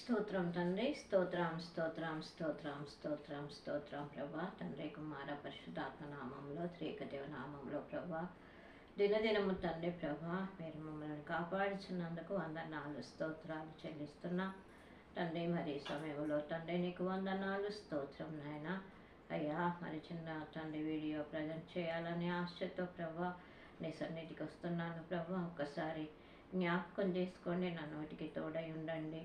స్తోత్రం తండ్రి, స్తోత్రం స్తోత్రం స్తోత్రం స్తోత్రం స్తోత్రం ప్రభా. తండ్రి కుమార పరిశుద్ధాత్మ నామంలో త్రేకదేవ నామంలో ప్రభా, దినదినము తండ్రి ప్రభా, మీరు మమ్మల్ని కాపాడుచున్నందుకు వందనాలు స్తోత్రాలు చెల్లిస్తున్నా తండ్రి. మరి సమయంలో తండ్రి నీకు వందనాలు స్తోత్రం నాయన. అయ్యా మరి చిన్న తండ్రి వీడియో ప్రజెంట్ చేయాలని ఆశతో ప్రభా నీ సన్నిధికి వస్తున్నాను ప్రభా. ఒక్కసారి జ్ఞాపకం చేసుకోండి, నా నోటికి తోడై ఉండండి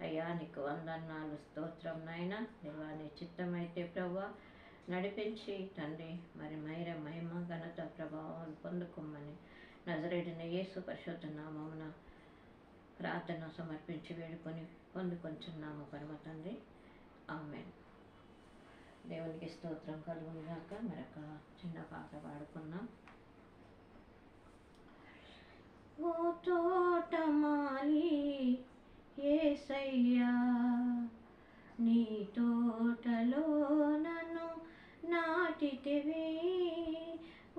అయ్యా. నీకు వందనాలు స్తోత్రం నాయన. దేవా నీ చిత్తమైతే ప్రభా నడిపించి తండ్రి మరి మహిమ ఘనత ప్రభావాలు పొందుకోమని నజరేయుడైన యేసు పరిశుద్ధ నామమున ప్రార్థన సమర్పించి వేడుకొని పొందుకొంచున్నాము పరమ తండ్రి. ఆమేన్. దేవునికి స్తోత్రం కలుగునుగాక. మరొక చిన్న పాట పాడుకున్నాం. ఓ తోటమాలి యేసయ్యా, నీ తోటలో నన్ను నాటితివి.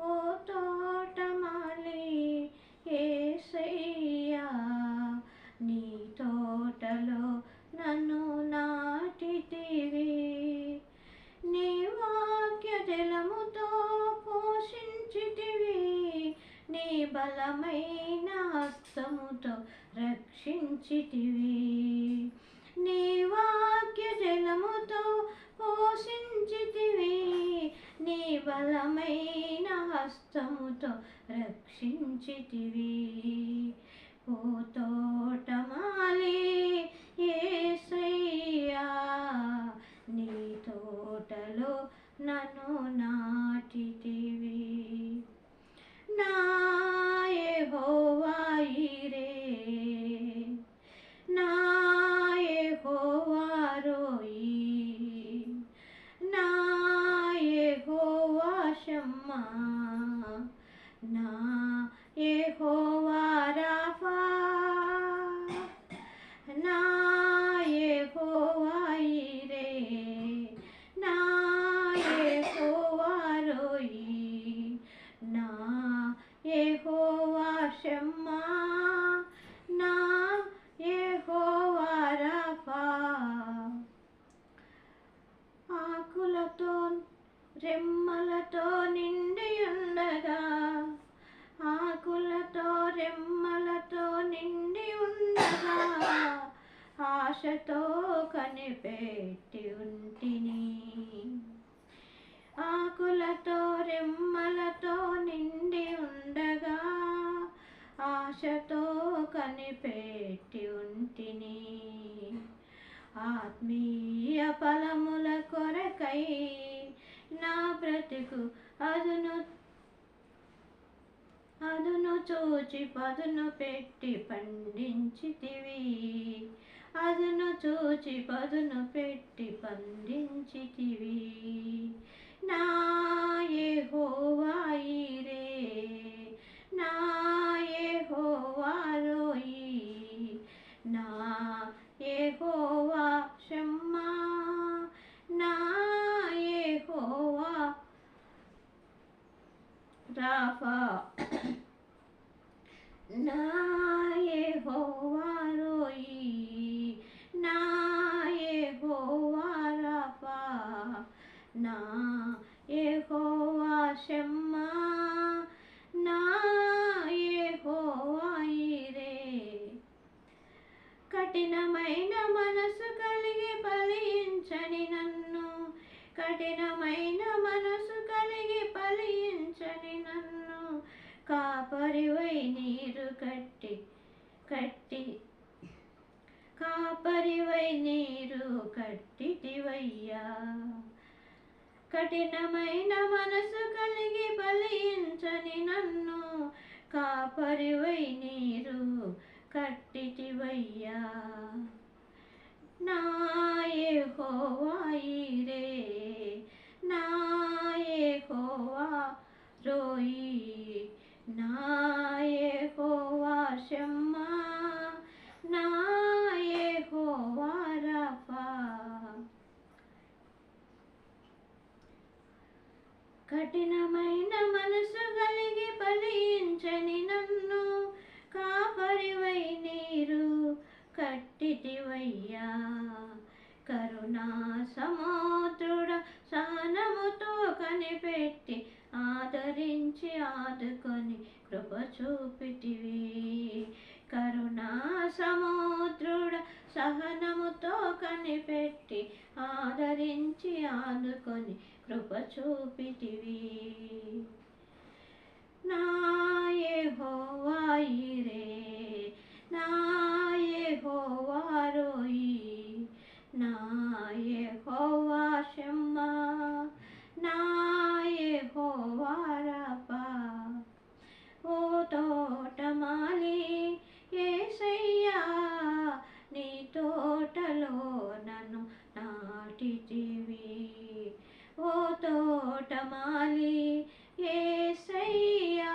ఓ తోటమాలి యేసయ్యా, నీ తోటలో నన్ను నాటితివి. నీ వాక్య జలముతో పోషించితివి, నీ బలమైన హస్తముతో రక్షించితివి. నీ వాక్య జలముతో పోషించితివి, నీ బలమైన హస్తముతో రక్షించితివి. ఓ తోటమాలి యేసయ్యా, నీ తోటలో నన్ను నాటితివి. నా యెహోవా ఈరే, నా యెహోవా రోయి, నా యెహోవా షమ్మా, నా యెహోవా రాఫా, నా యెహోవా ఈరే, నా యెహోవా రోయి, నా యెహోవా షమ్మా, నా యెహోవా రాఫా. ఆకులతో రెమ్మలతో నిండి ఉండగా, ఆకులతో రెమ్మలతో నిండి ఉండగా, ఆశతో కనిపెట్టి ఉంటిని. ఆకులతో రెమ్మలతో నిండి ఉండగా, ఆశతో కనిపెట్టి ఉంటిని. ఆత్మీయ ఫలముల కొరకై నా బ్రతుకు అదును చూచి పదును పెట్టి పండించితివి. అదును చూచి పదును పెట్టి పండించితివి. నా యెహోవా ఈరే, నా యెహోవా రోయి, నా యెహోవా షమ్మా, నా యెహోవా రాఫా, నా యెహోవా రోయి, నా యెహోవా రాఫా, నా యెహోవా షమ్మా, నా యెహోవా ఈరే. కఠినమైన మనసు కలిగి ఫలించని నన్ను, కఠినమైన మనసు కలిగి ఫలించని నన్ను, కాపరివై నీరు కట్టి కాపరివై నీరు కట్టితివయ్యా. కఠినమైన మనసు కలిగి ఫలించని నన్ను, కాపరివై నీరు కట్టితివయ్యా. నా యెహోవా ఈరే, నా యెహోవా రోయి, నా యెహోవా షమ్మా, నా యెహోవా రాఫా. కఠినమైన మనసు కలిగి ఫలించని నన్ను, కాపరివై నీరు కట్టితివయ్యా. ఆదుకొని కృప చూపితివి. కరుణా సముద్రుడ సహనముతో కనిపెట్టి ఆదరించి ఆదుకొని కృప చూపితివి. నా యెహోవా ఈరే, నా యెహోవా రోయి, నా యెహోవా షమ్మా, నా యెహోవా రఫా. ఓ తోటమాలి యేసయ్యా, నీ తోటలో నన్ను నాటితివి. ఓ తోటమాలి యేసయ్యా,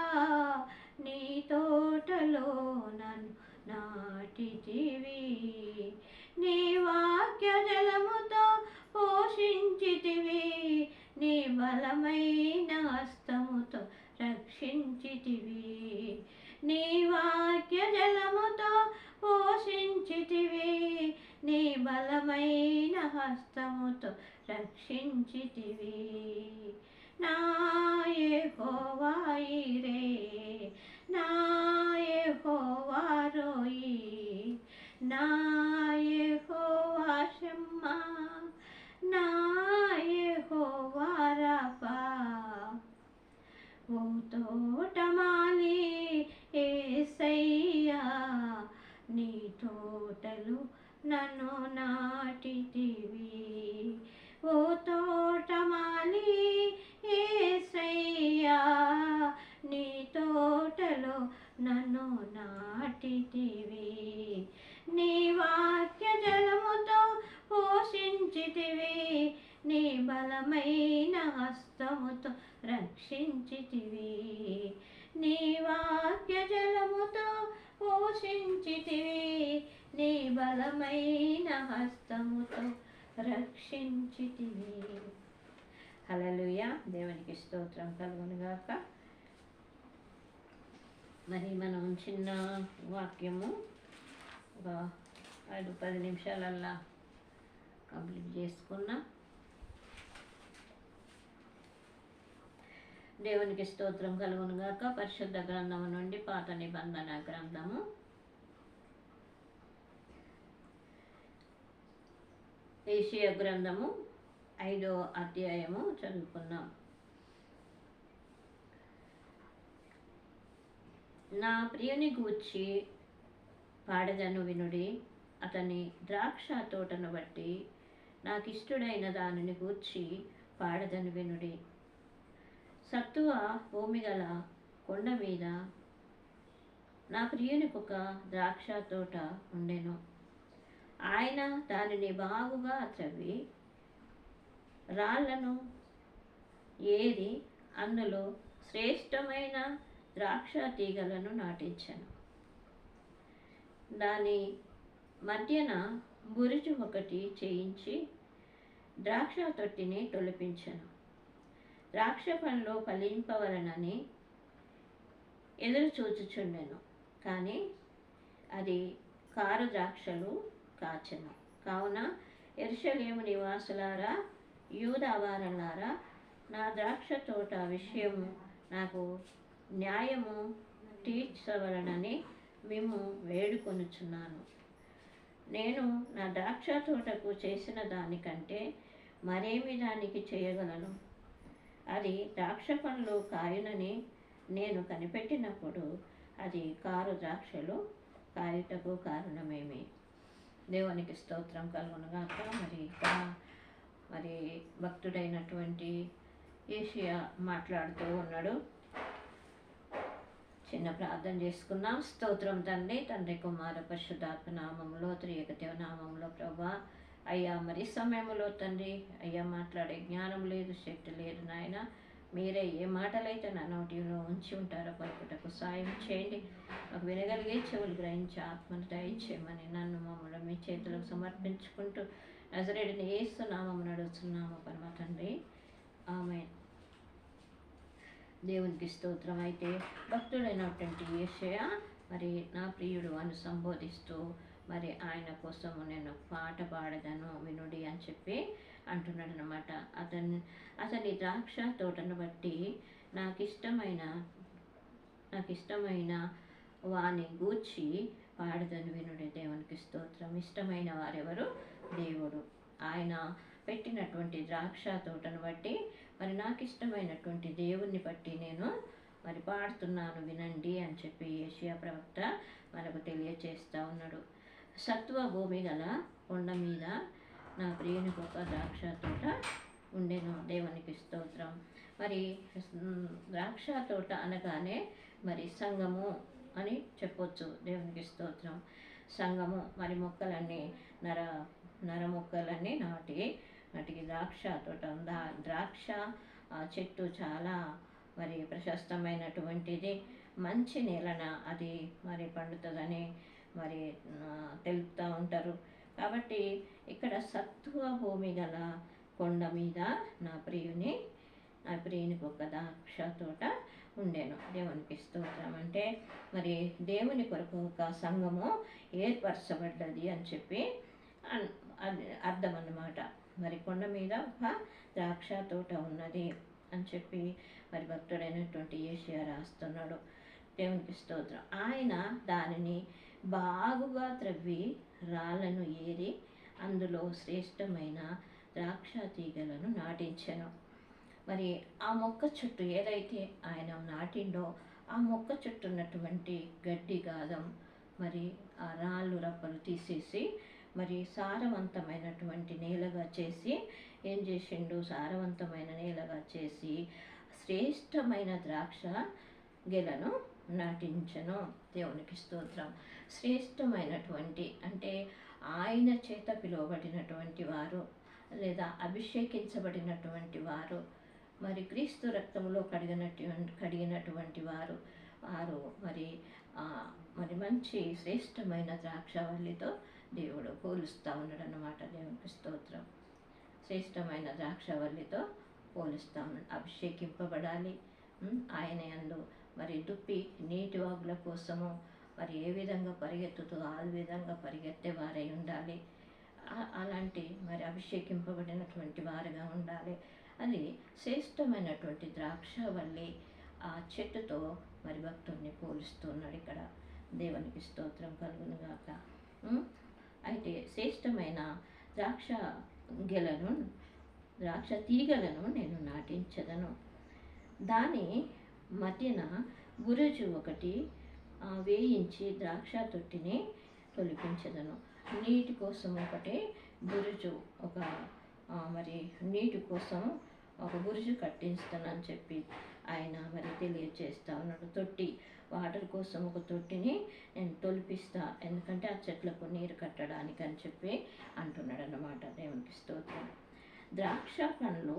నీ తోటలో నన్ను నాటితివి. నీ వాక్య జలముతో పోషించితివి, నీ బలమైన హస్తముతో రక్షించితివి. నీ వాక్య జలముతో పోషించితివి, నీ బలమైన హస్తముతో రక్షించితివి. నా యెహోవా ఈరే, నా యెహోవా రోయి, నా యెహోవా షమ్మా, నా యెహోవా రఫా. ఓ తోటమాలి యేసయ్యా, నీ తోటలు నన్ను నాటితివి. ఓ తోటమాలి యేసయ్యా, నీ తోటలో నన్ను నాటితివి. నీ వాక్య జలముతో పోషించితివి, నీ బలమైన హస్తముతో రక్షించితివి. నీ వాక్య జలముతో పోషించితివి, నీ బలమైన హస్తముతో రక్షించితివి. హల్లెలూయా. దేవునికి స్తోత్రం కలుగునుగాక. మరి మనం చిన్న వాక్యము ఒక 5-10 నిమిషాలల్లా కంప్లీట్ చేసుకున్నాం. దేవునికి స్తోత్రం కలుగునుగాక. పరిశుద్ధ గ్రంథము నుండి పాత నిబంధన గ్రంథము యెషయా గ్రంథము 5వ అధ్యాయము చదువుకున్నాం. నా ప్రియుని గూర్చి పాడదను వినుడి, అతని ద్రాక్ష తోటను బట్టి నాకిష్టుడైన దానిని గూర్చి పాడదను వినుడి. సత్తువ భూమి గల కొండ మీద నా ప్రియునికి ఒక ద్రాక్ష తోట ఉండెను. ఆయన దానిని బాగుగా త్రవ్వి రాళ్లను ఏరి అందులో శ్రేష్టమైన ద్రాక్ష తీగలను నాటించెను. దాని మధ్యన బురుజు ఒకటి చేయించి ద్రాక్ష తొట్టిని తొలిపించెను. ద్రాక్ష పండ్లు ఫలింపవలనని ఎదురు చూచుచుండెను, కానీ అది కారు ద్రాక్షలు కాచెను. కావున యెరూషలేము నివాసులారా, యూదా వారలారా, నా ద్రాక్ష తోట విషయము నాకు న్యాయము తీర్చవలనని మేము వేడుకొనుచున్నాను. నేను నా ద్రాక్ష తోటకు చేసిన దానికంటే మరేమి దానికి చేయగలను? అది ద్రాక్ష పండ్లు కాయునని నేను కనిపెట్టినప్పుడు అది కారు ద్రాక్షలు కాయుటకు కారణమేమి? దేవునికి స్తోత్రం కలుగునుగాక. మరి భక్తుడైనటువంటి యెషయా మాట్లాడుతూ ఉన్నాడు. చిన్న ప్రార్థన చేసుకుందాం. స్తోత్రం తండ్రి, తండ్రి కుమార పరిశుద్ధాత్మ నామములో త్రియేక దేవ నామములో ప్రభా, అయ్యా మరి సమయంలో తండ్రి అయ్యా మాట్లాడే జ్ఞానం లేదు, శక్తి లేదు నాయన. మీరే ఏ మాటలైతే నా నోటిలో ఉంచి ఉంటారో పలుకుటకు సాయం చేయండి. మాకు వినగలిగే చెవులు గ్రహించి ఆత్మను దయచేయమని నన్ను మమ్మల్ని మీ చేతులకు సమర్పించుకుంటూ నజరేయుడైన యేసు నామమున అడుగుతున్నాము పరమ తండ్రి, ఆమేన్. దేవునికి స్తోత్రం. అయితే భక్తుడైనటువంటి యెషయా మరి నా ప్రియుడు అని సంబోధిస్తూ మరి ఆయన కోసము నేను పాట పాడదను వినుడి అని చెప్పి అంటున్నాడు అనమాట. అతని ద్రాక్ష తోటను బట్టి నాకు ఇష్టమైన నాకు ఇష్టమైన వాని గూర్చి పాడుదని వినుడి. దేవునికి స్తోత్రం. ఇష్టమైన వారెవరు? దేవుడు. ఆయన పెట్టినటువంటి ద్రాక్ష తోటను బట్టి మరి నాకు ఇష్టమైనటువంటి దేవుణ్ణి బట్టి నేను మరి పాడుతున్నాను వినండి అని చెప్పి యెషయా ప్రవక్త మనకు తెలియచేస్తూ ఉన్నాడు. సత్వ భూమి గల కొండ మీద నా ప్రియునికి ఒక ద్రాక్ష తోట ఉండెను. దేవునికి స్తోత్రం. మరి ద్రాక్ష తోట అనగానే మరి సంఘము అని చెప్పొచ్చు. దేవునికి స్తోత్రం. సంఘము మరి మొక్కలన్నీ నర మొక్కలన్నీ నాటికి ద్రాక్ష తోట ద్రాక్ష చెట్టు చాలా మరి ప్రశస్తమైనటువంటిది. మంచి నేలన అది మరి పండుతుందని మరి తెలుపుతూ ఉంటారు. కాబట్టి ఇక్కడ సత్వ భూమి గల కొండ మీద నా ప్రియునికి ఒక ద్రాక్ష తోట ఉండేను. దేవునికి స్తోత్రం. అంటే మరి దేవుని కొరకు ఒక సంఘము ఏర్పరచబడ్డది అని చెప్పి అర్థం అన్నమాట. మరి కొండ మీద ఒక ద్రాక్ష తోట ఉన్నది అని చెప్పి మరి భక్తుడైనటువంటి యెషయా రాస్తున్నాడు. దేవునికి స్తోత్రం. ఆయన దానిని బాగుగా త్రవ్వి రాళ్ళను ఏరి అందులో శ్రేష్టమైన ద్రాక్ష తీగలను నాటించెను. మరి ఆ మొక్క చుట్టూ ఏదైతే ఆయన నాటిండో ఆ మొక్క చుట్టూ ఉన్నటువంటి గడ్డి గాదం మరి ఆ రాళ్ళు రప్పలు తీసేసి మరి సారవంతమైనటువంటి నేలగా చేసి ఏం చేసిండు? సారవంతమైన నేలగా చేసి శ్రేష్టమైన ద్రాక్ష గెలను నాటించను. దేవునికి స్తోత్రం. శ్రేష్టమైనటువంటి అంటే ఆయన చేత పిలువబడినటువంటి వారు లేదా అభిషేకించబడినటువంటి వారు మరి క్రీస్తు రక్తంలో కడిగినటువంటి వారు మరి మంచి శ్రేష్టమైన ద్రాక్షవల్లితో దేవుడు పోలుస్తూ ఉన్నాడు అన్నమాట. దేవునికి స్తోత్రం. శ్రేష్టమైన ద్రాక్షవల్లితో పోలుస్తూ ఉన్నాడు. అభిషేకింపబడాలి. ఆయన యందు మరి దుప్పి నీటి వాగుల కోసము మరి ఏ విధంగా పరిగెత్తుతూ ఆ విధంగా పరిగెత్తే వారై ఉండాలి. అలాంటి మరి అభిషేకింపబడినటువంటి వారుగా ఉండాలి. అది శ్రేష్టమైనటువంటి ద్రాక్షవల్లి ఆ చెట్టుతో మరి భక్తుడిని పోలుస్తున్నాడు ఇక్కడ. దేవునికి స్తోత్రం కలుగునుగాక. అయితే శ్రేష్టమైన ద్రాక్ష తీగలను నేను నాటించదను. దాని మధ్యన బురుజు ఒకటి వేయించి ద్రాక్ష తొట్టిని తొలిపించదను. నీటి కోసం ఒకటి బురుజు మరి నీటి కోసం ఒక బురుజు కట్టిస్తానని చెప్పి ఆయన మరి తెలియచేస్తా ఉన్నాడు. వాటర్ కోసం ఒక తొట్టిని నేను తొలిపిస్తా, ఎందుకంటే ఆ చెట్లకు నీరు కట్టడానికి అని చెప్పి అంటున్నాడు అన్నమాట. దేవునికి స్తోత్రం. ద్రాక్ష పండ్లు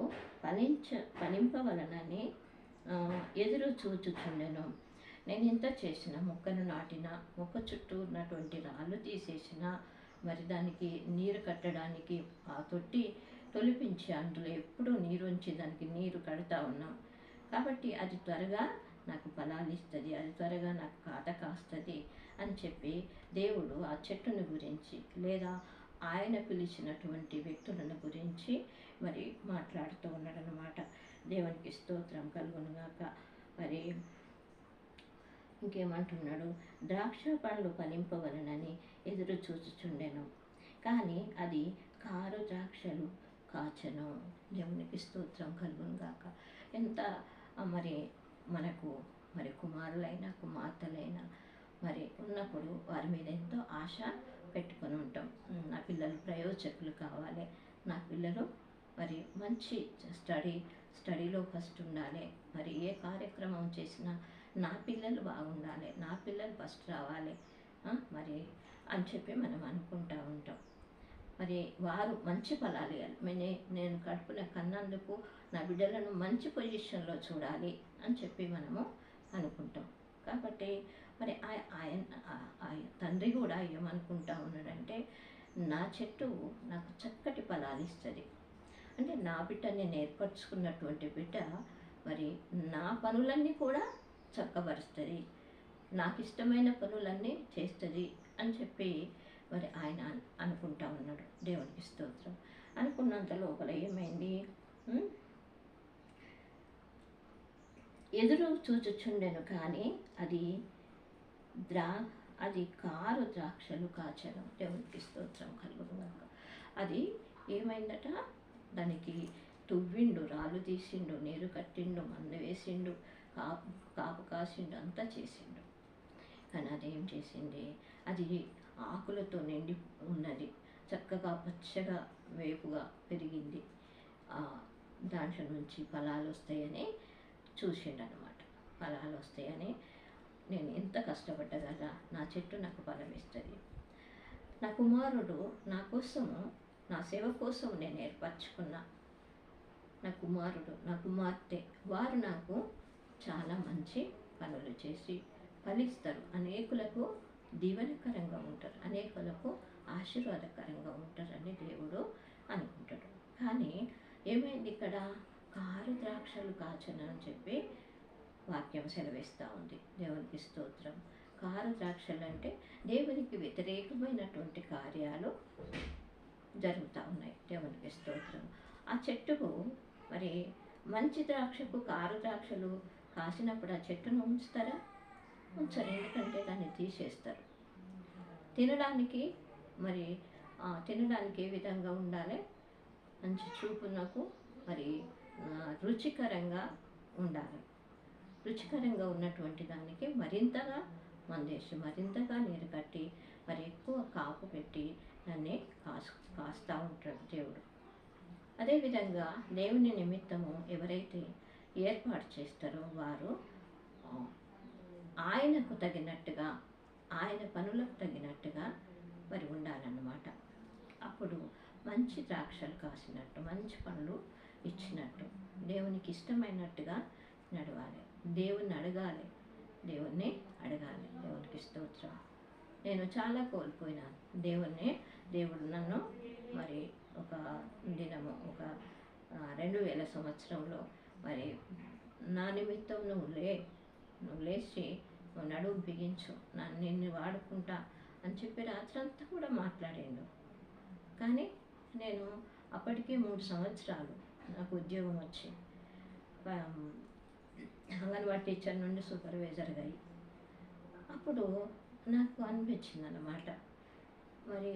ఫలింపవలనని ఎదురు చూచుచుండెను. నేను ఇంత చేసిన మొక్కను నాటిన, మొక్క చుట్టూ ఉన్నటువంటి రాళ్ళు తీసేసిన, మరి దానికి నీరు కట్టడానికి ఆ తొట్టి తొలిపించి అందులో ఎప్పుడూ నీరు ఉంచి దానికి నీరు కడతా ఉన్నాం. కాబట్టి అది త్వరగా నాకు ఫలాలు ఇస్తుంది, అది త్వరగా నాకు కాత కాస్తుంది అని చెప్పి దేవుడు ఆ చెట్టుని గురించి లేదా ఆయన పిలిచినటువంటి వ్యక్తులను గురించి మరి మాట్లాడుతూ ఉన్నాడనమాట. దేవునికి స్తోత్రం కలుగునుగాక. మరి ఇంకేమంటున్నాడు? ద్రాక్ష పండ్లు ఫలింపవలనని ఎదురు చూచుచుండెను, కానీ అది కారు ద్రాక్షలు కాచెను. దేవునికి స్తోత్రం కలుగునుగాక. ఎంత మరి మనకు మరి కుమారులైనా కుమార్తెలైనా మరి ఉన్నప్పుడు వారి మీద ఎంతో ఆశ పెట్టుకొని ఉంటాం. నా పిల్లలు ప్రయోజకులు కావాలి, నా పిల్లలు మరి మంచి స్టడీలో ఫస్ట్ ఉండాలి, మరి ఏ కార్యక్రమం చేసినా నా పిల్లలు బాగుండాలి, నా పిల్లలు ఫస్ట్ రావాలి మరి అని చెప్పి మనం అనుకుంటూ ఉంటాం. మరి వారు మంచి ఫలాలు ఇవ్వాలి, నేను కడుపున కన్నందుకు నా బిడ్డలను మంచి పొజిషన్లో చూడాలి అని చెప్పి మనము అనుకుంటాం. కాబట్టి మరి తండ్రి కూడా ఏమనుకుంటా ఉన్నాడంటే, నా చెట్టు నాకు చక్కటి ఫలాలు ఇస్తుంది, అంటే నా బిడ్డ నేను ఏర్పరచుకున్నటువంటి బిడ్డ మరి నా పనులన్నీ కూడా చక్కబరుస్తుంది, నాకు ఇష్టమైన పనులన్నీ చేస్తుంది అని చెప్పి మరి ఆయన అనుకుంటా ఉన్నాడు. దేవునికి స్తోత్రం. అనుకున్నంత లోపల ఏమైంది? ఎదురు చూచుచుండెను, కానీ అది ద్రా అది కారు ద్రాక్షలు కాచను. దేవునికి స్తోత్రం కలుగును. అది ఏమైందట, దానికి తువ్విండు, రాళ్ళు తీసిండు, నీరు కట్టిండు, మందు వేసిండు, కాపు కాసిండు, అంతా చేసిండు. కానీ అదేం చేసింది, అది ఆకులతో నిండి ఉన్నది, చక్కగా పచ్చగా వేపుగా పెరిగింది. దాంట్లో నుంచి ఫలాలు వస్తాయని చూసిండనమాట. ఫలాలు వస్తాయని, నేను ఎంత కష్టపడ్డా కదా, నా చెట్టు నాకు ఫలం ఇస్తుంది. నా కుమారుడు నా కోసము, నా సేవ కోసం నేను ఏర్పరచుకున్న నా కుమారుడు, నా కుమార్తె, వారు నాకు చాలా మంచి పనులు చేసి ఫలిస్తారు. అనేకులకు దీవెనకరంగా ఉంటారు, అనేకులకు ఆశీర్వాదకరంగా ఉంటారని దేవుడు అనుకుంటాడు. కానీ ఏమైంది ఇక్కడ, కారు ద్రాక్షలు కాచను అని చెప్పి వాక్యం సెలవిస్తూ ఉంది. దేవునికి స్తోత్రం. కారు ద్రాక్షలు అంటే దేవునికి వ్యతిరేకమైనటువంటి కార్యాలు జరుగుతూ ఉన్నాయి. దేవునికి స్తోత్రం. ఆ చెట్టుకు మరి మంచి ద్రాక్షకు కారు ద్రాక్షలు కాసినప్పుడు ఆ చెట్టును ఉంచుతారా? ఉంచరు. ఎందుకంటే దాన్ని తీసేస్తారు. తినడానికి మరి తినడానికి ఏ విధంగా ఉండాలి, మంచి చూపునకు మరి రుచికరంగా ఉండాలి. రుచికరంగా ఉన్నటువంటి దానికి మరింతగా మందేసి, మరింతగా నీరు కట్టి, మరి ఎక్కువ కాపు పెట్టి దాన్ని కాస్తూ ఉంటాడు దేవుడు. అదేవిధంగా దేవుని నిమిత్తము ఎవరైతే ఏర్పాటు చేస్తారో వారు ఆయనకు తగినట్టుగా, ఆయన పనులకు తగినట్టుగా మరి ఉండాలన్నమాట. అప్పుడు మంచి ద్రాక్షలు కాసినట్టు, మంచి పనులు ఇచ్చినట్టు, దేవునికి ఇష్టమైనట్టుగా నడవాలి. దేవుణ్ణి అడగాలి, దేవుణ్ణి అడగాలి. దేవునికి స్తోత్రం. నేను చాలా కోల్పోయినాను దేవుణ్ణి. దేవుడు నన్ను మరి ఒక దినము, ఒక 2000 సంవత్సరంలో మరి నా నిమిత్తం నువ్వు లేచి నువ్వు నడుము బిగించు, నిన్ను వాడుకుంటా అని చెప్పి రాత్రంతా కూడా మాట్లాడాడు. కానీ నేను అప్పటికే 3 సంవత్సరాలు నాకు ఉద్యోగం వచ్చి అంగన్వాడీ టీచర్ నుండి సూపర్వైజర్గా అయ్యి, అప్పుడు నాకు అనిపించింది అన్నమాట, మరి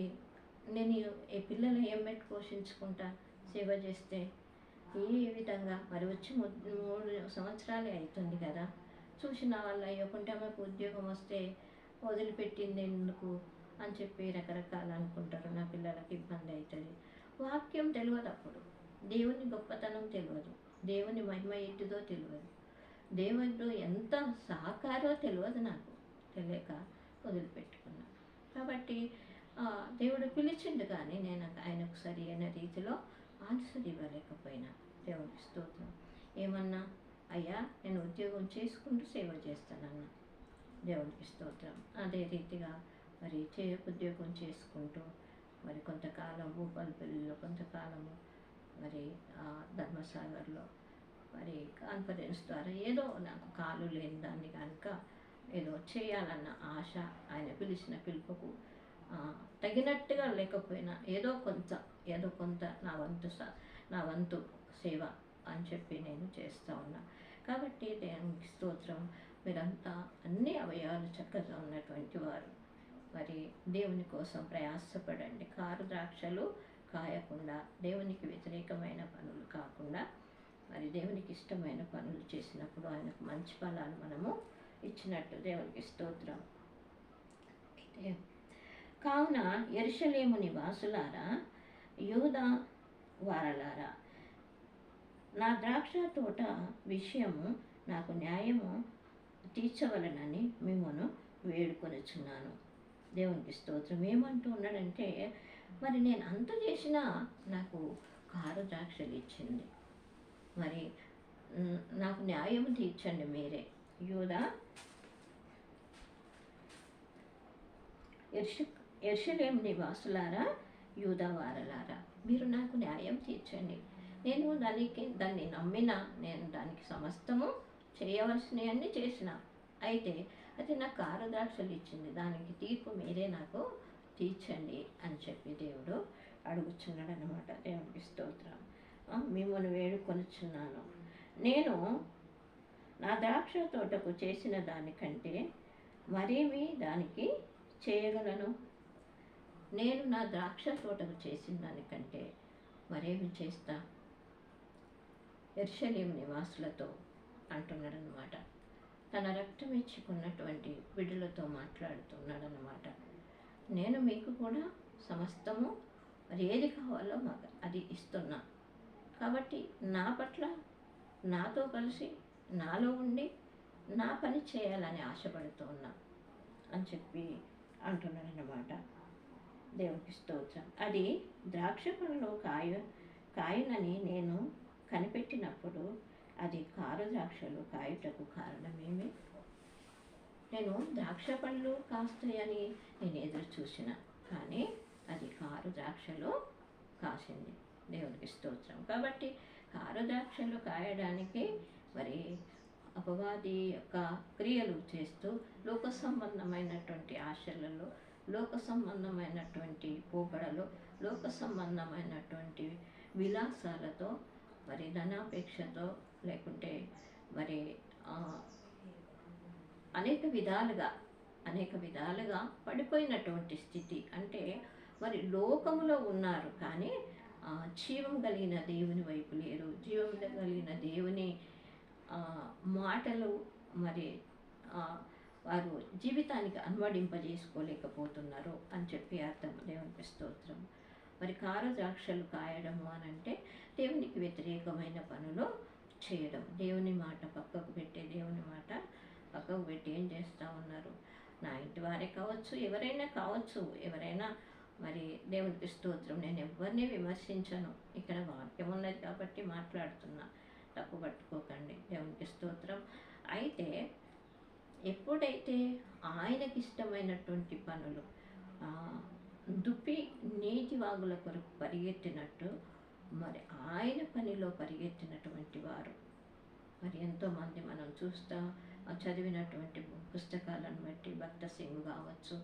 నేను ఈ పిల్లలు ఏం పెట్టి పోషించుకుంటా, సేవ చేస్తే ఏ విధంగా, మరి వచ్చి 3 సంవత్సరాలే అవుతుంది కదా, చూసిన వాళ్ళు అయ్యకుంటే ఆమెకు ఉద్యోగం వస్తే వదిలిపెట్టింది ఎందుకు అని చెప్పి రకరకాలు అనుకుంటారు. నా పిల్లలకి ఇబ్బంది అవుతుంది. వాక్యం తెలియదు, అప్పుడు దేవుని గొప్పతనం తెలియదు, దేవుని మహిమ ఎట్టిదో తెలియదు, దేవుడు ఎంత సహకారో తెలియదు. నాకు తెలియక వదిలిపెట్టుకున్నా. కాబట్టి దేవుడు పిలిచిండు, కానీ నేను ఆయనకు సరి అయిన రీతిలో ఆన్సర్ ఇవ్వలేకపోయినా. దేవునికి స్తోత్రం. ఏమన్నా, అయ్యా నేను ఉద్యోగం చేసుకుంటూ సేవ చేస్తానన్నా. దేవునికి స్తోత్రం. అదే రీతిగా మరి ఉద్యోగం చేసుకుంటూ మరి కొంతకాలం భూపాలపల్లిలో, కొంతకాలము మరి ధర్మసాగర్లో మరి కాన్ఫరెన్స్ ద్వారా ఏదో నాకు కాలు లేని దాన్ని కనుక ఏదో చేయాలన్న ఆశ, ఆయన పిలిచిన పిలుపుకు తగినట్టుగా లేకపోయినా ఏదో కొంత నా వంతు సేవ అని చెప్పి నేను చేస్తూ ఉన్నా. కాబట్టి దేవునికి స్తోత్రం. మీరంతా అన్ని అవయవాలు చక్కగా ఉన్నటువంటి వారు మరి దేవుని కోసం ప్రయాసపడండి. కారు ద్రాక్షలు కాయకుండా, దేవునికి వ్యతిరేకమైన పనులు కాకుండా, మరి దేవునికి ఇష్టమైన పనులు చేసినప్పుడు ఆయనకు మంచి ఫలాలు మనము ఇచ్చినట్టు. దేవునికి స్తోత్రం. కావున యెరూషలేము నివాసులారా, యూదా వారలారా, నా ద్రాక్ష తోట విషయము నాకు న్యాయము తీర్చవలనని మిమ్మను వేడుకొనుచున్నాను. దేవునికి స్తోత్రం. ఏమంటూ ఉన్నాడంటే, మరి నేను అంత చేసినా నాకు కారు ద్రాక్షలు ఇచ్చింది, మరి నాకు న్యాయం తీర్చండి మీరే. యూదా యెరూషలేము నివాసులారా, యూదా వారలారా, మీరు నాకు న్యాయం తీర్చండి. నేను దాన్ని నమ్మిన, నేను దానికి సమస్తము చేయవలసినవన్నీ చేసిన, అయితే అది నాకు కారు ద్రాక్షలు ఇచ్చింది, దానికి తీర్పు మీరే నాకు తీర్చండి అని చెప్పి దేవుడు అడుగుచున్నాడు అన్నమాట. దేవుడికి స్తోత్రం. మిమ్మల్ని వేడుకొనుచున్నాను. నేను నా ద్రాక్ష తోటకు చేసిన దానికంటే మరేమి దానికి చేయగలను? నేను నా ద్రాక్ష తోటకు చేసిన దానికంటే మరేమి చేస్తా? యెరూషలేము నివాసులతో అంటున్నాడనమాట. తన రక్తం ఇచ్చుకున్నటువంటి బిడ్డలతో మాట్లాడుతున్నాడనమాట. నేను మీకు కూడా సమస్తము మరి ఏది కావాలో మాకు అది ఇస్తున్నా. కాబట్టి నా పట్ల నాతో కలిసి నాలో ఉండి నా పని చేయాలని ఆశపడుతూ ఉన్నా అని చెప్పి అంటున్నాడనమాట. దేవునికి స్తోత్రం. అది ద్రాక్ష పండ్లు కాయనని నేను కనిపెట్టినప్పుడు అది కారు ద్రాక్షలు కాయుటకు కారణమేమి? నేను ద్రాక్ష పళ్ళు కాస్తాయని నేను ఎదురు చూసిన, కానీ అది కారు ద్రాక్షలు కాసింది. దేవునికి స్తోత్రం. కాబట్టి కారు ద్రాక్షలు కాయడానికి మరి అపవాది యొక్క క్రియలు చేస్తూ లోక సంబంధమైనటువంటి ఆశలలో, లోక సంబంధమైనటువంటి పోకడలు, లోక సంబంధమైనటువంటి విలాసాలతో, మరి ధనాపేక్షతో, లేకుంటే మరి అనేక విధాలుగా పడిపోయినటువంటి స్థితి. అంటే మరి లోకములో ఉన్నారు, కానీ జీవం కలిగిన దేవుని వైపు లేరు. జీవం కలిగిన దేవుని మాటలు మరి వారు జీవితానికి అన్వడింపజేసుకోలేకపోతున్నారు అని చెప్పి అర్థం. దేవునికి స్తోత్రం. మరి కారు ద్రాక్షలు కాయడము అనంటే దేవునికి వ్యతిరేకమైన పనులు చేయడం. దేవుని మాట పక్కకు పెట్టి, దేవుని మాట పక్కకు పెట్టి ఏం చేస్తూ ఉన్నారు? నా ఇంటి వారే కావచ్చు, ఎవరైనా కావచ్చు, ఎవరైనా మరి దేవునికి స్తోత్రం. నేను ఎవరిని విమర్శించను, ఇక్కడ వాక్యం ఉన్నది కాబట్టి మాట్లాడుతున్నా, తప్పు పట్టుకోకండి. దేవునికి స్తోత్రం. అయితే ఎప్పుడైతే ఆయనకి ఇష్టమైనటువంటి పనులు దుప్పి నీటి వాగుల కొరకు పరిగెత్తినట్టు మరి ఆయన పనిలో పరిగెత్తినటువంటి వారు మరి ఎంతోమంది మనం చూస్తా చదివినటువంటి పుస్తకాలను బట్టి భక్త సింగ్ కావచ్చు,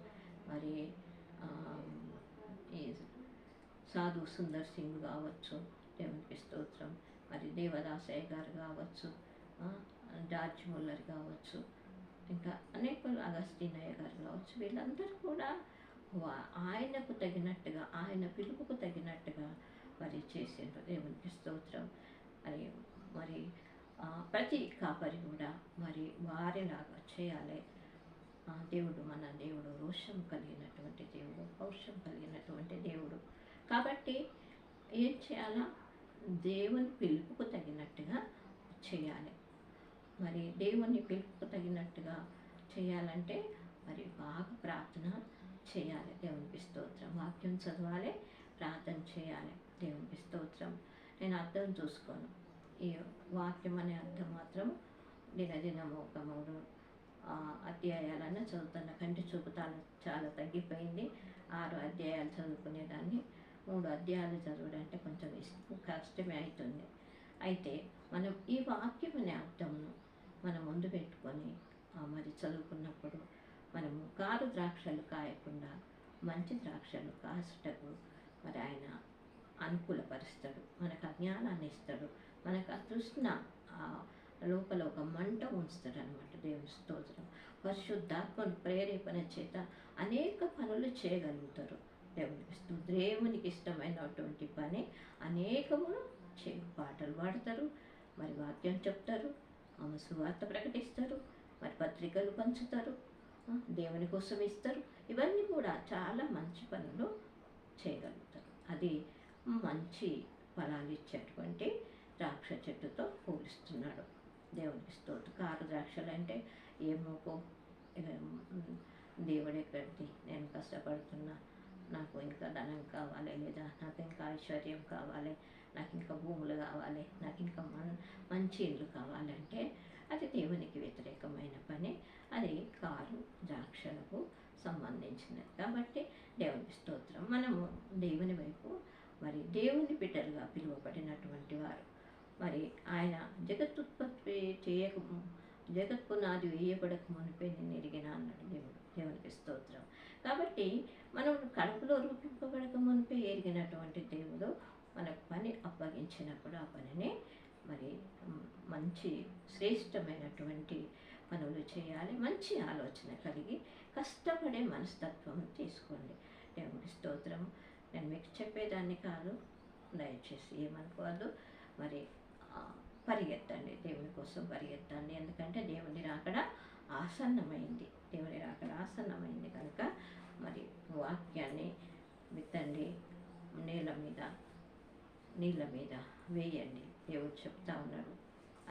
మరి ఈ సాధు సుందర్ సింగ్ కావచ్చు, దేవునికి స్తోత్రం, మరి దేవదాసయ్య గారు కావచ్చు, జార్జ్ ముల్లర్ కావచ్చు, ఇంకా అనేకులు అగస్టినయ్య గారు కావచ్చు, వీళ్ళందరూ కూడా ఆయనకు తగినట్టుగా, ఆయన పిలుపుకు తగినట్టుగా మరి చేసిండ్రు. దేవునికి స్తోత్రం. మరి ప్రతి కాపరి కూడా మరి వారిలాగా చేయాలి. దేవుడు మన దేవుడు రోషం కలిగినటువంటి దేవుడు, పౌరుషం కలిగినటువంటి దేవుడు. కాబట్టి ఏం చేయాలా? దేవుని పిలుపుకు తగినట్టుగా చేయాలి. మరి దేవుని పిలుపుకు తగినట్టుగా చేయాలంటే మరి బాగా ప్రార్థన చేయాలి. దేవునికి స్తోత్రం. వాక్యం చదవాలి, ప్రార్థన చేయాలి. దేవునికి స్తోత్రం. నేను అర్థం చూసుకోను. ఈ వాక్యం అనే అర్థం మాత్రం దినదినము ఒక 3 అధ్యాయాలన్నా చదువుతున్న. కంటి చూపు చాలా తగ్గిపోయింది. 6 అధ్యాయాలు చదువుకునేదాన్ని 3 అధ్యాయాలు చదవడంటే కొంచెం కష్టమే అవుతుంది. అయితే మనం ఈ వాక్యం అనే అర్థంను మనం ముందు పెట్టుకొని మరి చదువుకున్నప్పుడు మనము కారు ద్రాక్షలు కాయకుండా మంచి ద్రాక్షలు కాసుటకు మరి ఆయన అనుకూలపరుస్తాడు. మనకు అజ్ఞానాన్ని ఇస్తాడు, మనకు ఆ తృష్ణ లోపల ఒక మంట ఉంచుతాడు అనమాట. దేవుని స్తోత్రం. పరిశుద్ధాత్మను ప్రేరేపణ చేత అనేక పనులు చేయగలుగుతారు. దేవునికి ఇష్టమైనటువంటి పని అనేకము పాటలు పాడతారు, మరి వాక్యం చెప్తారు, సువార్త ప్రకటిస్తారు, మరి పత్రికలు పంచుతారు, దేవుని కోసం ఇస్తారు. ఇవన్నీ కూడా చాలా మంచి పనులు చేయగలుగుతారు. అది మంచి ఫలాలు ఇచ్చేటువంటి ద్రాక్ష చెట్టుతో పోలిస్తున్నాడు. దేవునికి స్తోత్రం. కారు ద్రాక్షలు అంటే ఏమోకో దేవుడు ఎక్కడిది, నేను కష్టపడుతున్నా, నాకు ఇంకా ధనం కావాలి, లేదా నాకు ఇంకా ఐశ్వర్యం కావాలి, నాకు ఇంకా భూములు కావాలి, నాకు ఇంకా మంచి ఇల్లు కావాలంటే అది దేవునికి వ్యతిరేకమైన పని. అది కారు ద్రాక్షలకు సంబంధించినది. కాబట్టి దేవునికి స్తోత్రం. మనము దేవుని వైపు మరి దేవుని బిడ్డలుగా పిలువబడినటువంటి వారు. మరి ఆయన జగత్తుత్పత్తి జగత్ పునాది వేయబడక మునిపే నేను ఎరిగిన అన్నాడు దేవుడు. దేవునికి స్తోత్రం. కాబట్టి మనం కడుపులో రూపింపబడక మునిపే ఎరిగినటువంటి దేవుడు మనకు పని అప్పగించినప్పుడు ఆ పనిని మరి మంచి శ్రేష్టమైనటువంటి పనులు చేయాలి, మంచి ఆలోచన కలిగి కష్టపడే మనస్తత్వం తీసుకోండి. దేవునికి స్తోత్రం. నేను మీకు చెప్పేదాన్ని కాదు, దయచేసి ఏమనుకోవద్దు. మరి పరిగెత్తండి, దేవుని కోసం పరిగెత్తండి. ఎందుకంటే దేవుని రాకడ ఆసన్నమైంది, దేవుని రాకడ ఆసన్నమైంది కనుక మరి వాక్యాన్ని విత్తండి, నీళ్ళ మీద వేయండి. దేవుడు చెప్తా ఉన్నాడు,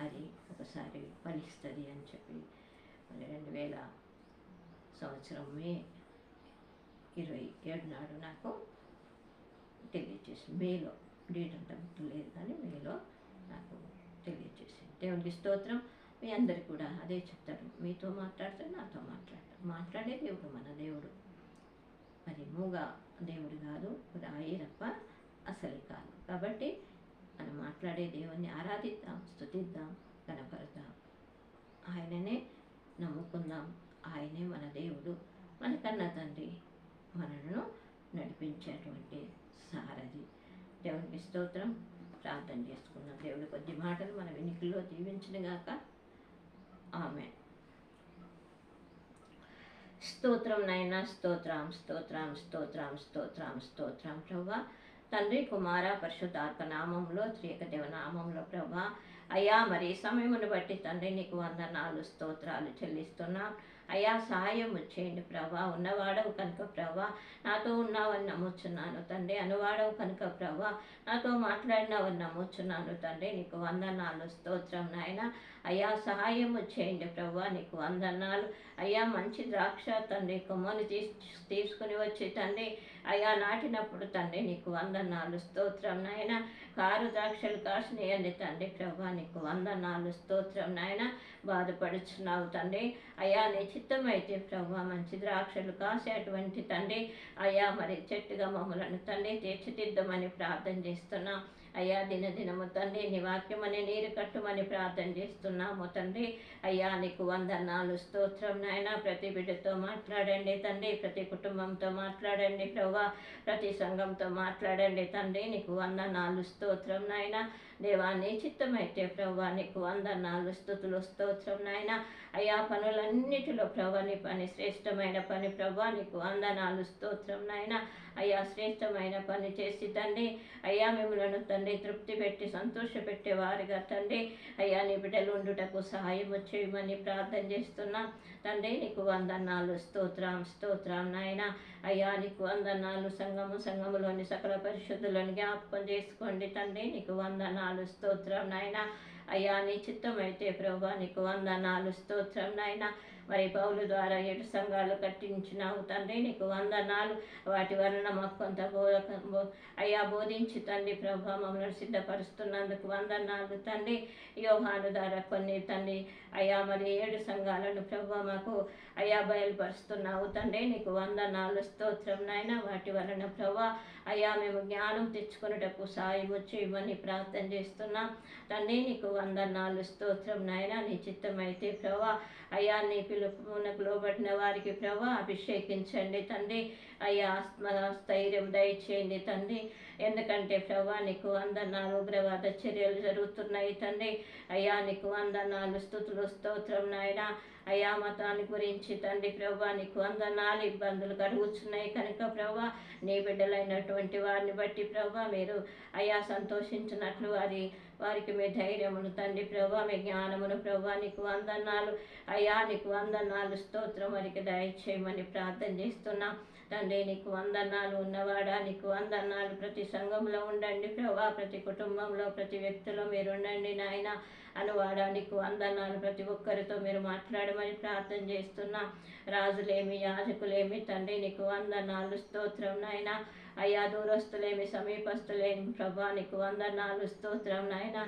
అది ఒకసారి ఫలిస్తుంది అని చెప్పి. మరి 2000 సంవత్సరం మే 27 నాడు నాకు తెలియజేసి, మేలో డేట్ అంతా గుర్తులేదు కానీ మేలో నాకు తెలియజేసింది. దేవునికి స్తోత్రం. మీ అందరికి కూడా అదే చెప్తాడు, మీతో మాట్లాడితే నాతో మాట్లాడే దేవుడు మన దేవుడు. మరి మూగా దేవుడు కాదు, రాయేరప్ప అసలు కాదు. కాబట్టి మనం మాట్లాడే దేవుణ్ణి ఆరాధిద్దాం, స్తుతిద్దాం, కనపడదాం. ఆయననే నమ్ముకుందాం. ఆయనే మన దేవుడు, మన కన్న తండ్రి, మనను నడిపించేటువంటి సారథి. దేవునికి స్తోత్రం. ప్రార్థన చేసుకున్నాం. దేవుడి కొద్ది మాటలు మన వెనుకల్లో దీవించునుగాక. ఆమె స్తోత్రం నైనా, స్తోత్రం స్తోత్రం స్తోత్రం స్తోత్రం స్తోత్రం ప్రభువా. తండ్రి, కుమార, పరిశుద్ధాత్మ నామంలో, త్రియక దేవ నామంలో ప్రభా, అయ్యా మరి సమయమును బట్టి తండ్రి నీకు వందనాలు స్తోత్రాలు చెల్లిస్తున్నా. అయ్యా సహాయం చేయండి ప్రభా. ఉన్నవాడవు కనుక ప్రభా నాతో ఉన్నావని నమ్ముచున్నాను తండ్రి. అనువాడవు కనుక ప్రభా నాతో మాట్లాడినావని నమ్ముచున్నాను తండ్రి. నీకు వందనాలు స్తోత్రం నాయన. అయ్యా సహాయం చేయండి ప్రభా, నీకు వందనాలు. అయ్యా మంచి ద్రాక్ష తండ్రి కొమ్మను తీసుకుని వచ్చి తండ్రి అయ్యా నాటినప్పుడు తండ్రి నీకు వందనాలు స్తోత్రం నాయన. కారు ద్రాక్షలు కాసినాయండి తండ్రి ప్రభా, నీకు వందనాలు స్తోత్రం నాయన. బాధపడుచున్నావు తండ్రి. అయ్యా నీ చిత్తమైతే ప్రభా మంచి ద్రాక్షలు కాసేటువంటి తండ్రి అయ్యా మరి చెట్టుగా మమ్మలను తండ్రి తీర్చిదిద్దమని ప్రార్థన చేస్తున్నాం. అయ్యా దినదినము తండ్రి నీ వాక్యమని నీరు కట్టుమని ప్రార్థన చేస్తున్నాము తండ్రి. అయ్యా నీకు వందనాలు స్తోత్రం నాయన. ప్రతి బిడ్డతో మాట్లాడండి తండ్రి, ప్రతి కుటుంబంతో మాట్లాడండి ప్రభా, ప్రతి సంఘంతో మాట్లాడండి తండ్రి. నీకు వందనాలు స్తోత్రం నాయన. దేవా నీ చిత్తమైతే ప్రభా నీకు వందనాలు స్తుతులు స్తోత్రం నాయన. అయ్యా పనులన్నిటిలో ప్రభా నీ పని శ్రేష్టమైన పని ప్రభా, నీకు వందనాలు స్తోత్రం నాయన. అయ్యా శ్రేష్టమైన పని చేసి తండ్రి అయ్యా మిమ్మలను తండ్రి తృప్తి పెట్టి సంతోషపెట్టేవారుగా తండ్రి అయ్యా నీ బిడ్డలు ఉండుటకు సహాయం చేయమని ప్రార్థన చేస్తున్నా తండ్రి. నీకు వందనాలు స్తోత్రం స్తోత్రం నాయన. అయ్యా నీకు వందనాలు. సంఘములోని సకల పరిశుద్ధులను జ్ఞాపకం చేసుకోండి తండ్రి. నీకు వందనాలు స్తోత్రం నాయన. అయ్యా నీ చిత్తమైతే ప్రభా నీకు వందనాలు స్తోత్రం నాయన. మరి పౌలు ద్వారా 7 సంఘాలు కట్టించినావు తండ్రి, నీకు వందనాలు. వాటి వలన మాకు కొంత అయ్యా బోధించి తండ్రి ప్రభా మమ్మల్ని సిద్ధపరుస్తున్నందుకు వందనాలు తండ్రి. యోహాను ద్వారా కొన్ని తండ్రి అయ్యా మరి 7 సంఘాలను ప్రభా మాకు అయ్యా బయలుపరుస్తున్నావు తండ్రి. నీకు వందనాలు స్తోత్రం నాయన. వాటి వలన ప్రభా అయ్యా మేము జ్ఞానం తెచ్చుకున్నటకు సాయము చేయమని ప్రార్థన చేస్తున్నాం తండ్రి. నీకు వందనాలు స్తోత్రం నాయన. నీ చిత్తమైతే ప్రభా అయ్యా నీ పిలుపునకు లోబడిన వారికి ప్రభా అభిషేకించండి తండ్రి. అయ్యా స్థైర్యం దయచేయండి తండ్రి. ఎందుకంటే ప్రభా నీకు వందనాలు. ఉగ్రవాద చర్యలు జరుగుతున్నాయి తండ్రి. అయ్యా నీకు వందనాలు స్తుతులు స్తోత్రం నాయన. అయ్యా మతాన్ని గురించి తండ్రి ప్రభా నీకు వందనాలు. ఇబ్బందులు కలుగుతున్నాయి కనుక ప్రభా నీ బిడ్డలైనటువంటి వారిని బట్టి ప్రభా మీరు అయ్యా సంతోషించినట్లు వారికి మీ ధైర్యమును తండ్రి ప్రభా మీ జ్ఞానమును ప్రభా నీకు వందనాలు. అయ్యా నీకు వందనాలు స్తోత్రం వారికి దయచేయమని ప్రార్థన చేస్తున్నాం తండ్రి. నీకు వందనాలు. ఉన్నవాడా నీకు వందనాలు. ప్రతి సంఘంలో ఉండండి ప్రభా, ప్రతి కుటుంబంలో ప్రతి వ్యక్తిలో మీరు ఉండండి నాయన. అనువాడా నీకు వందనాలు. ప్రతి ఒక్కరితో మీరు మాట్లాడమని ప్రార్థన చేస్తున్నాం. రాజులేమి యాజకులేమి తండ్రి నీకు వందనాలు స్తోత్రం నాయన. అయ్యా దూరస్తులేమి సమీపస్తులేమి ప్రభా నీకు వందనాలు స్తోత్రం నాయన.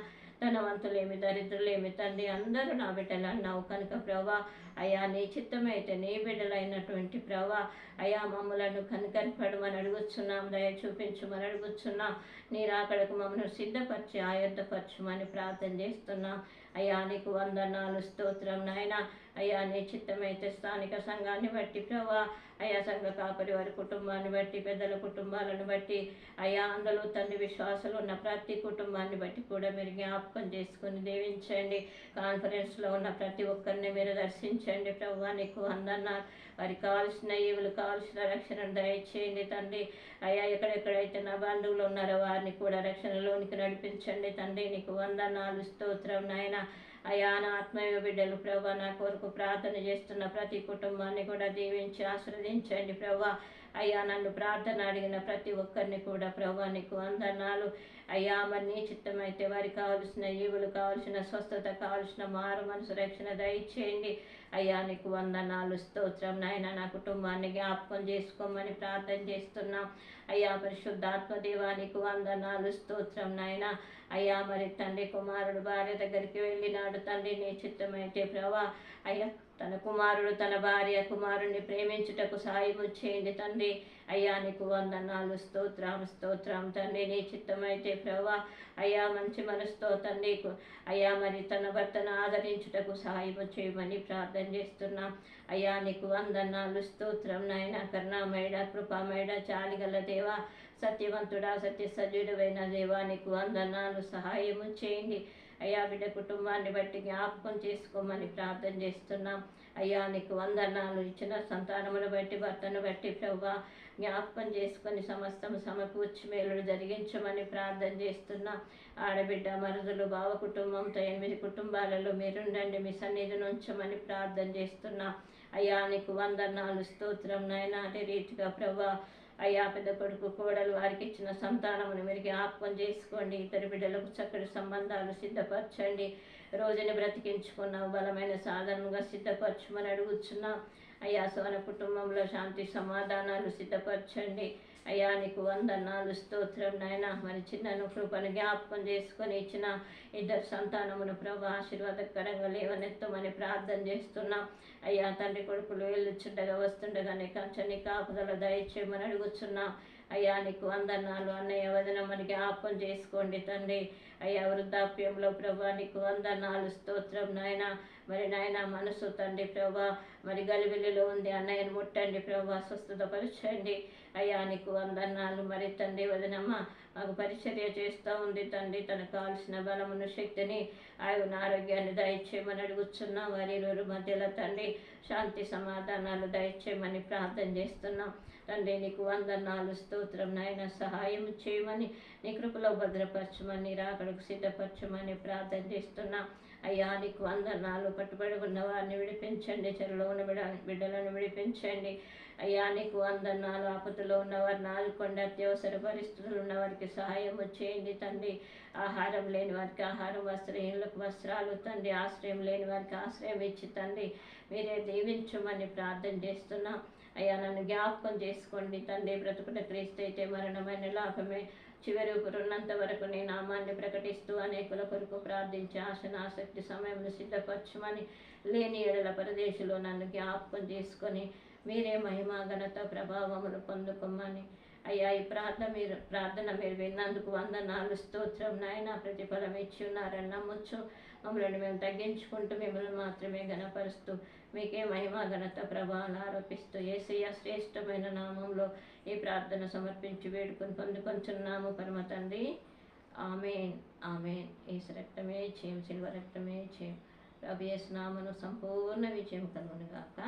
ధనవంతులేమి దరిద్రులేమి తండ్రి అందరూ నా బిడ్డలు అన్నావు కనుక ప్రభా అయ్యా నీ చిత్తమైతే నీ బిడ్డలైనటువంటి ప్రభా అయ్యా మమ్మలను కనికరపడమని అడుగుచున్నాం. దయ చూపించమని అడుగుచున్నాం. నీ రాకడకు మమ్మల్ని సిద్ధపరిచి ఆయుద్ధపరచమని ప్రార్థన చేస్తున్నాం. అయ్యా నీకు వందనాలు స్తోత్రం నాయన. అయ్యా నీ చిత్తమైతే స్థానిక సంఘాన్ని బట్టి ప్రభా, అయ్యా సంఘ కాపరి వారి కుటుంబాన్ని బట్టి, పెద్దల కుటుంబాలను బట్టి, అయ్యా అందులో తండ్రి విశ్వాసాలు ఉన్న ప్రతి కుటుంబాన్ని బట్టి కూడా మీరు జ్ఞాపకం చేసుకుని దీవించండి. కాన్ఫరెన్స్లో ఉన్న ప్రతి ఒక్కరిని మీరు దర్శించండి ప్రభా, నీకు వందనాలు. వారికి కావాల్సిన ఈవులు, కావాల్సిన రక్షణను దయచేయండి తండ్రి. అయ్యా ఎక్కడెక్కడైతే నా బంధువులు ఉన్నారో వారిని కూడా రక్షణలోనికి నడిపించండి తండ్రి. నీకు వందనాలు స్తోత్రం నాయన. అయ్యా నా ఆత్మీయ బిడ్డలు ప్రభా, నా కొరకు ప్రార్థన చేస్తున్న ప్రతి కుటుంబాన్ని కూడా దీవించి ఆశీర్వదించండి ప్రభా. అయ్యా నన్ను ప్రార్థన అడిగిన ప్రతి ఒక్కరిని కూడా ప్రభా నీకు వందనాలు. అయ్యా మరి నీ చిత్తమైతే వారికి కావలసిన ఈవులు, కావలసిన స్వస్థత, కావలసిన మారు మనసు రక్షణ దయచేయండి. అయ్యా నీకు వందనాలు స్తోత్రం నాయన. నా కుటుంబాన్ని జ్ఞాపకం చేసుకోమని ప్రార్థన చేస్తున్నాం. అయ్యా పరిశుద్ధాత్మ దేవా నీకు వందనాలు స్తోత్రం నాయన. అయ్యా మరి తండ్రి కుమారుడు భార్య దగ్గరికి వెళ్ళినాడు తండ్రి, నీ చిత్తమైతే ప్రభా. అయ్యా తన కుమారుడు తన భార్య కుమారుణ్ణి ప్రేమించుటకు సహాయము చేయండి తండ్రి. అయ్యా నీకు వందనాలు స్తోత్రం స్తోత్రం తండ్రి. నీ చిత్తమైతే ప్రభా అయ్యా మంచి మనసుతో తండ్రి అయ్యా మరి తన భర్తను ఆదరించుటకు సహాయము చేయమని ప్రార్థన చేస్తున్నాం. అయ్యా నీకు వందనాలు స్తోత్రం నాయన. కరుణామయుడ, కృపామయుడ, చాలిగల దేవా, సత్యవంతుడా, సత్య సజీవుడైన దేవా నీకు వందనాలు. సహాయము చేయండి అయ్యా. బిడ్డ కుటుంబాన్ని బట్టి జ్ఞాపకం చేసుకోమని ప్రార్థన చేస్తున్నాం. అయ్యా నీకు వందనాలు. ఇచ్చిన సంతానమును బట్టి, భర్తను బట్టి ప్రభా జ్ఞాపకం చేసుకొని సమస్తము సమకూర్చి మేలుడు జరిగించమని ప్రార్థన చేస్తున్నాం. ఆడబిడ్డ, మరుదులు, బావ కుటుంబంతో 8 కుటుంబాలలో మీరుండండి, మీ సన్నిధిని ఉంచమని ప్రార్థన చేస్తున్నాం. అయ్యా నీకు వందనాలు స్తోత్రం నాయన. అదే రీతిగా ప్రభా అయ్యా పెద్ద కొడుకు కోడలు వారికి ఇచ్చిన సంతానమును మీరు జ్ఞాపకం చేసుకోండి. ఇద్దరు బిడ్డలకు చక్కటి సంబంధాలు సిద్ధపరచండి. రోజుని బ్రతికించుకున్నావు బలమైన సాధనంగా సిద్ధపరచమని అడుగుతున్నాం. అయ్యా సోన కుటుంబంలో శాంతి సమాధానాలు సిద్ధపరచండి. అయ్యా నీకు వందనాలు స్తోత్రం నాయన. మరి చిన్నను కృపను జ్ఞాపకం చేసుకొని ఇచ్చిన 2 సంతానమును ప్రభా ఆశీర్వాదకరంగా లేవనెత్తమని ప్రార్థన చేస్తున్నాం. అయ్యా తండ్రి కొడుకులు వెళ్ళుచుండగా వస్తుండగా నీ కంచెని కాపుదల దయచేయమని అడుగుతున్నాం. అయ్యా నీకు వందనాలు. అన్నయ్య వదనమని జ్ఞాపకం చేసుకోండి తండ్రి. అయ్యా వృద్ధాప్యంలో ప్రభా నీకు వందనాలు స్తోత్రం నాయన. మరి నాయన మనసు తండ్రి ప్రభా మరి గలిబిలిలో ఉంది, అన్నయ్యను ముట్టండి ప్రభా, స్వస్థత పరచండి. అయ్యా నీకు వందనాలు. మరి తండ్రి వదనమ్మ మాకు పరిచర్య చేస్తూ ఉంది తండ్రి. తనకు కావాల్సిన బలమును, శక్తిని, ఆయువును, ఆరోగ్యాన్ని దయచేయమని అడుగుతున్నాం. వారి మధ్యలో తండ్రి శాంతి సమాధానాలు దయచేయమని ప్రార్థన చేస్తున్నాం. తండ్రి నీకు వందనాలు స్తోత్రం నాయన. సహాయం చేయమని, నీ కృపలో భద్రపరచమని, రాకడకు సిద్ధపరచమని ప్రార్థన చేస్తున్నాం. అయ్యా నీకు వందనాలు. పట్టుబడి ఉన్న వారిని విడిపించండి, చెరలో ఉన్న బిడ్డలను విడిపించండి. అయ్యా నీకు వందనాలు. ఆపదలో ఉన్నవారిని ఆదుకోండి. అత్యవసర పరిస్థితులు ఉన్న వారికి సహాయం చేయండి తండ్రి. ఆహారం లేని వారికి ఆహారం, వస్త్రహీనులకు వస్త్రాలు తండ్రి, ఆశ్రయం లేని వారికి ఆశ్రయం ఇచ్చి తండ్రి మీరే దీవించమని ప్రార్థన చేస్తున్నాం. అయ్యా నన్ను జ్ఞాపకం చేసుకోండి తండ్రి. బ్రతుకుట క్రీస్తు అయితే మరణమైన లాభమే. చివరి ఉన్నంత వరకు నీ నామాన్ని ప్రకటిస్తూ అనేకుల కొరకు ప్రార్థించి ఆసక్తి సమయంలో సిద్ధపరచమని, లేని ఏడల పరదేశంలో నన్ను జ్ఞాపకం చేసుకొని మీరే మహిమ, ఘనత, ప్రభావములు పొందుకోమని. అయ్యా ఈ ప్రార్థన మీరు విన్నందుకు వందనాలు స్తోత్రం నాయన. ప్రతిఫలం ఇచ్చి ఉన్నారని నమ్మొచ్చు. మమ్మల్ని మేము తగ్గించుకుంటూ మిమ్మల్ని మాత్రమే ఘనపరుస్తూ మీకే మహిమ, ఘనత, ప్రభావాలు ఆరోపిస్తూ యేసయ్య శ్రేష్టమైన నామంలో ఈ ప్రార్థన సమర్పించి వేడుకొని పొందుకొంచున్నాము పరమ తండ్రి. ఆమేన్ ఆమేన్. యేసు రక్తమే చేయం, సిల్వ రక్తమే చేయం. ప్రభు యేసు నామమున సంపూర్ణ విజయం కలుగునుగాక.